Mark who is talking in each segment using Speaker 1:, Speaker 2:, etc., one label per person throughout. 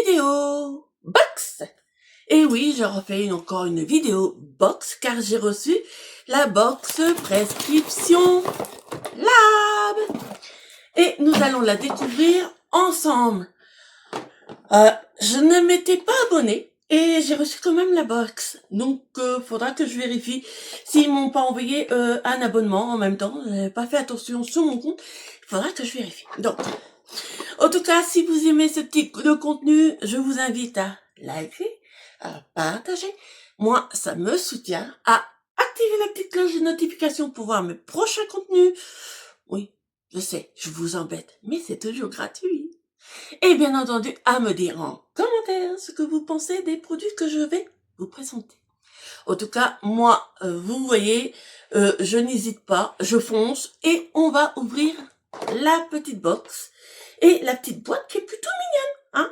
Speaker 1: vidéo box. Et oui, je refais encore une vidéo box car j'ai reçu la box prescription lab. Et nous allons la découvrir ensemble. Je ne m'étais pas abonnée et j'ai reçu quand même la box. Donc, faudra que je vérifie s'ils m'ont pas envoyé un abonnement en même temps. J'avais pas fait attention sur mon compte. Il faudra que je vérifie. Donc, en tout cas, si vous aimez ce type de contenu, je vous invite à liker, à partager. Moi, ça me soutient. À activer la petite cloche de notification pour voir mes prochains contenus. Oui, je sais, je vous embête, mais c'est toujours gratuit. Et bien entendu, à me dire en commentaire ce que vous pensez des produits que je vais vous présenter. En tout cas, moi, vous voyez, je n'hésite pas, je fonce et on va ouvrir la petite box et la petite boîte qui est plutôt mignonne,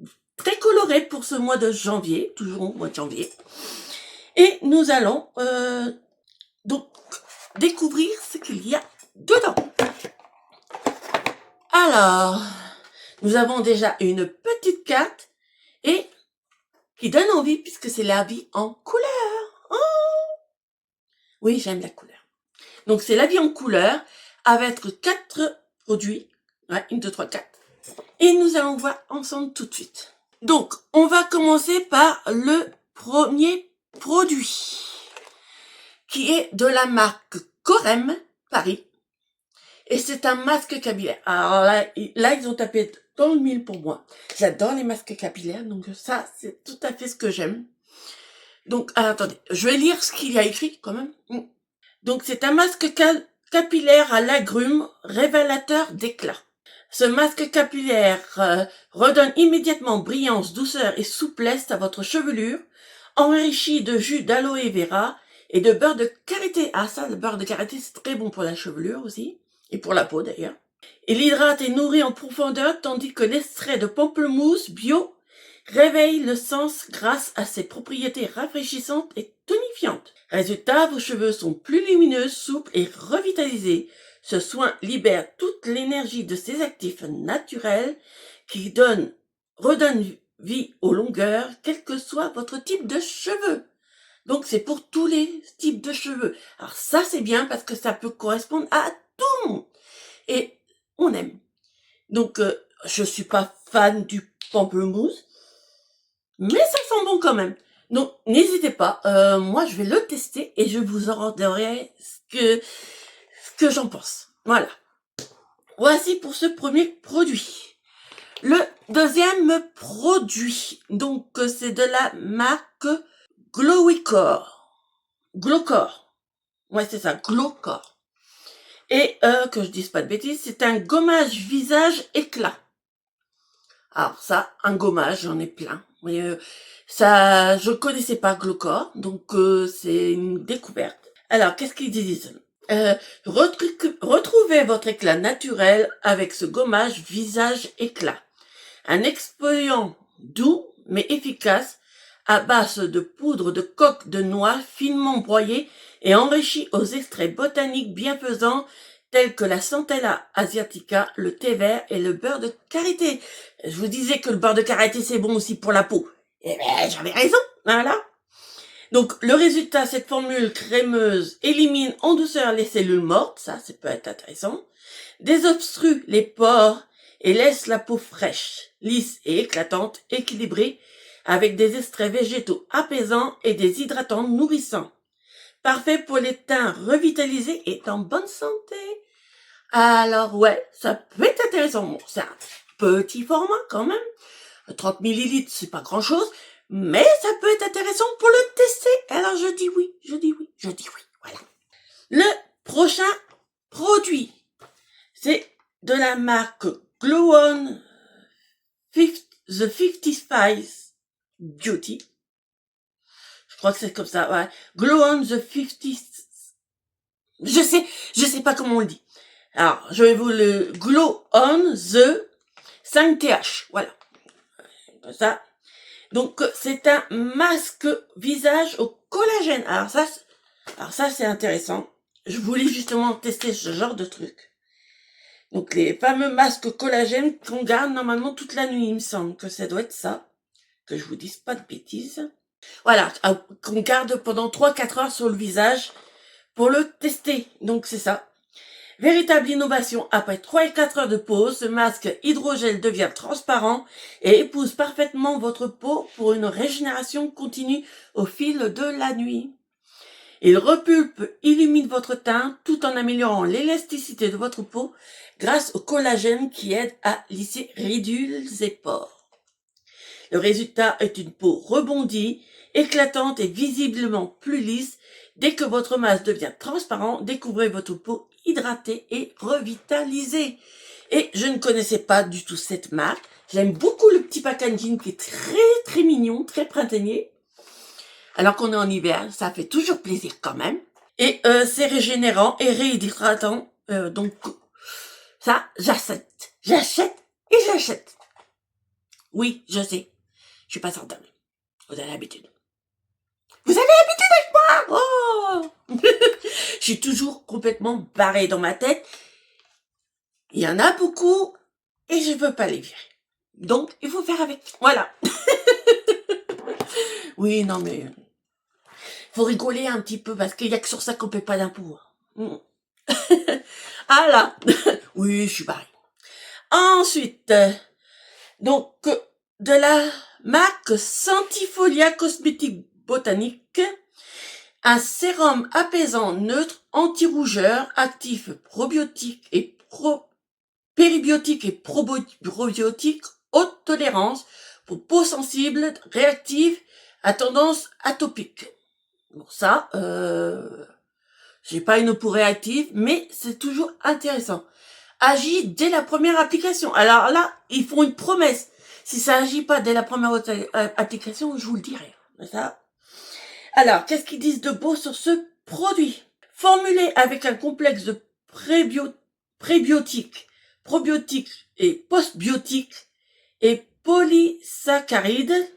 Speaker 1: hein, très colorée pour ce mois de janvier, toujours au mois de janvier. Et nous allons donc découvrir ce qu'il y a dedans. Alors, nous avons déjà une petite carte et qui donne envie puisque c'est la vie en couleur. Oh, oui, j'aime la couleur. Donc, c'est la vie en couleur avec 4 produits. Ouais, 1, 2, 3, 4. Et nous allons voir ensemble tout de suite. Donc, on va commencer par le premier produit qui est de la marque Corem Paris. Et c'est un masque capillaire. Alors là, ils ont tapé dans le mille pour moi. J'adore les masques capillaires, donc ça, c'est tout à fait ce que j'aime. Donc, attendez, je vais lire ce qu'il y a écrit quand même. Donc, c'est un masque capillaire à l'agrumes, révélateur d'éclat. Ce masque capillaire redonne immédiatement brillance, douceur et souplesse à votre chevelure, enrichi de jus d'aloe vera et de beurre de karité. Ah ça, le beurre de karité, c'est très bon pour la chevelure aussi. Et pour la peau d'ailleurs. Il hydrate et nourrit en profondeur tandis que l'extrait de pamplemousse bio réveille le sens grâce à ses propriétés rafraîchissantes et tonifiantes. Résultat, vos cheveux sont plus lumineux, souples et revitalisés. Ce soin libère toute l'énergie de ses actifs naturels qui redonnent vie aux longueurs, quel que soit votre type de cheveux. Donc c'est pour tous les types de cheveux. Alors ça c'est bien parce que ça peut correspondre à tout le monde. Et on aime. Donc, je suis pas fan du pamplemousse, mais ça sent bon quand même. Donc, n'hésitez pas. Moi, je vais le tester et je vous en donnerai ce que j'en pense. Voilà. Voici pour ce premier produit. Le deuxième produit, donc, c'est de la marque Glowcore. Glowcore. Ouais, c'est ça, Glowcore. Et que je dise pas de bêtises, c'est un gommage visage éclat. Alors ça, un gommage, j'en ai plein. Mais ça, je connaissais pas Glowcore, donc c'est une découverte. Alors, qu'est-ce qu'ils disent retrouvez votre éclat naturel avec ce gommage visage éclat. Un exfoliant doux mais efficace à base de poudre de coque de noix finement broyée et enrichi aux extraits botaniques bienfaisants tels que la Centella asiatica, le thé vert et le beurre de karité. Je vous disais que le beurre de karité c'est bon aussi pour la peau. Eh ben, j'avais raison, voilà. Donc, le résultat, cette formule crémeuse élimine en douceur les cellules mortes, ça peut être intéressant, désobstrue les pores et laisse la peau fraîche, lisse et éclatante, équilibrée, avec des extraits végétaux apaisants et des hydratants nourrissants. Parfait pour les teints revitalisés et en bonne santé. Alors ouais, ça peut être intéressant. Bon, c'est un petit format quand même. 30 millilitres, c'est pas grand chose. Mais ça peut être intéressant pour le tester. Alors je dis oui. Voilà. Le prochain produit, c'est de la marque Glow On The 50 Spice Beauty. Je crois que c'est comme ça, ouais. Glow On The 50... Je sais pas comment on le dit. Alors, je vais vous le Glow On The 5TH. Voilà. Comme ça. Donc, c'est un masque visage au collagène. Alors ça, c'est intéressant. Je voulais justement tester ce genre de truc. Donc les fameux masques collagène qu'on garde normalement toute la nuit, il me semble que ça doit être ça, que je vous dise pas de bêtises. Voilà, qu'on garde pendant 3-4 heures sur le visage pour le tester. Donc c'est ça. Véritable innovation, après 3 et 4 heures de pause, ce masque hydrogel devient transparent et épouse parfaitement votre peau pour une régénération continue au fil de la nuit. Il repulpe, illumine votre teint tout en améliorant l'élasticité de votre peau grâce au collagène qui aide à lisser ridules et pores. Le résultat est une peau rebondie, éclatante et visiblement plus lisse. Dès que votre masque devient transparent, découvrez votre peau hydratée et revitalisée. Et je ne connaissais pas du tout cette marque. J'aime beaucoup le petit packaging qui est très mignon, très printanier. Alors qu'on est en hiver, ça fait toujours plaisir quand même. Et c'est régénérant et réhydratant. Donc ça, j'achète. J'achète et j'achète. Oui, je sais. Je suis pas rentable. Vous avez l'habitude. Vous avez l'habitude avec moi. Oh. Je suis toujours complètement barrée dans ma tête. Il y en a beaucoup et je veux pas les virer. Donc, il faut faire avec. Voilà. Oui, non mais... faut rigoler un petit peu parce qu'il y a que sur ça qu'on paie pas d'impôts. Ah là. Oui, je suis barrée. Ensuite, donc, de la marque Santifolia Cosmétique Botanique, un sérum apaisant neutre, anti-rougeur, actif probiotique et péribiotique et probiotique, haute tolérance pour peau sensible, réactive, à tendance atopique. Bon, ça, j'ai pas une peau réactive, mais c'est toujours intéressant. Agit dès la première application. Alors là, ils font une promesse. Si ça agit pas dès la première application, je vous le dirai. Ça. Alors, qu'est-ce qu'ils disent de beau sur ce produit? Formulé avec un complexe de prébiotiques, probiotiques et postbiotiques et polysaccharides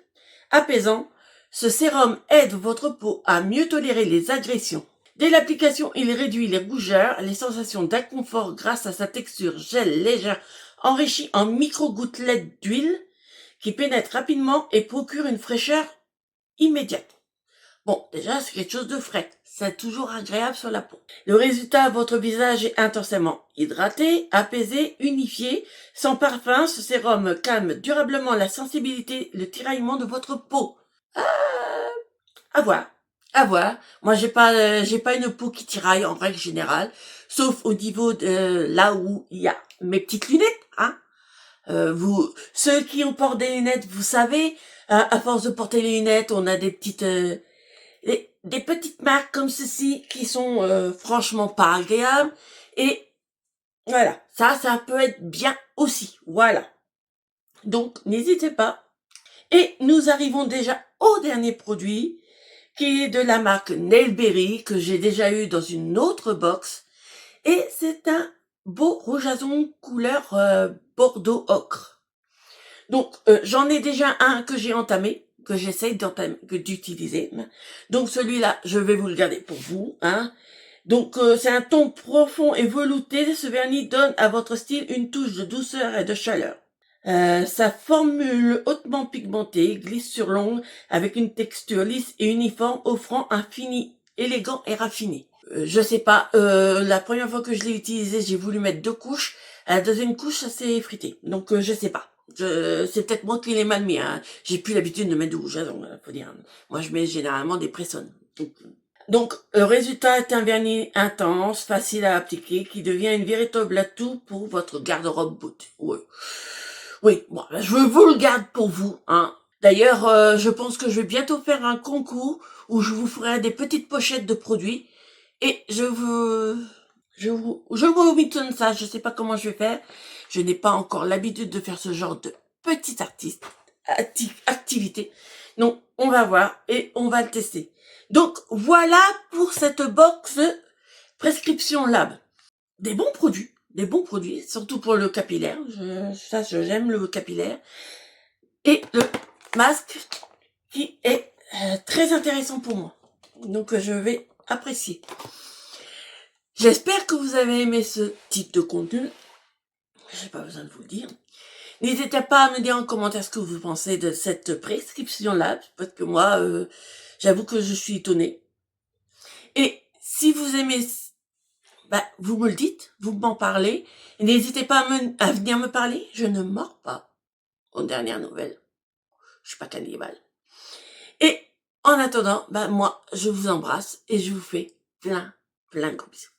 Speaker 1: apaisants, ce sérum aide votre peau à mieux tolérer les agressions. Dès l'application, il réduit les rougeurs, les sensations d'inconfort grâce à sa texture gel légère enrichie en micro-gouttelettes d'huile qui pénètrent rapidement et procure une fraîcheur immédiate. Bon, déjà, c'est quelque chose de frais. C'est toujours agréable sur la peau. Le résultat, votre visage est intensément hydraté, apaisé, unifié. Sans parfum, ce sérum calme durablement la sensibilité, le tiraillement de votre peau. À voir. À voir. Moi, j'ai pas une peau qui tiraille en règle générale, sauf au niveau de là où il y a mes petites lunettes, hein. Ceux qui ont porté des lunettes, vous savez, à force de porter les lunettes, on a des petites, des petites marques comme ceci qui sont franchement pas agréables. Et voilà, ça peut être bien aussi. Voilà. Donc, n'hésitez pas. Et nous arrivons déjà au dernier produit, qui est de la marque Nailberry, que j'ai déjà eu dans une autre box. Et c'est un beau rouge à ongles couleur bordeaux ocre. Donc, j'en ai déjà un que j'ai entamé, que j'essaye d'utiliser. Donc, celui-là, je vais vous le garder pour vous. Hein. Donc, c'est un ton profond et velouté. Ce vernis donne à votre style une touche de douceur et de chaleur. Sa formule hautement pigmentée glisse sur l'ongle avec une texture lisse et uniforme offrant un fini élégant et raffiné. Je sais pas, la première fois que je l'ai utilisé, j'ai voulu mettre 2 couches. À la deuxième couche, ça s'est effrité. Donc je sais pas. C'est peut-être moi qui l'ai mal mis. Hein. J'ai plus l'habitude de mettre du rouge à ongles, faut dire. Moi, je mets généralement des Pressons. Donc, le résultat est un vernis intense, facile à appliquer, qui devient une véritable atout pour votre garde-robe beauté. Ouais. Oui, bon, je vous le garde pour vous. Hein. D'ailleurs, je pense que je vais bientôt faire un concours où je vous ferai des petites pochettes de produits et je vous mitonne ça. Je sais pas comment je vais faire. Je n'ai pas encore l'habitude de faire ce genre de petite activité. Donc, on va voir et on va le tester. Donc, voilà pour cette box Prescription Lab. Des bons produits, surtout pour le capillaire. J'aime le capillaire. Et le masque qui est très intéressant pour moi. Donc, je vais apprécier. J'espère que vous avez aimé ce type de contenu. j'ai pas besoin de vous le dire. N'hésitez pas à me dire en commentaire ce que vous pensez de cette prescription-là, parce que moi, j'avoue que je suis étonnée. Et si vous aimez, bah, vous me le dites, vous m'en parlez. N'hésitez pas à venir me parler, je ne mords pas. Aux dernières nouvelles. Je suis pas cannibale. Et en attendant, bah, moi, je vous embrasse et je vous fais plein de gros bisous.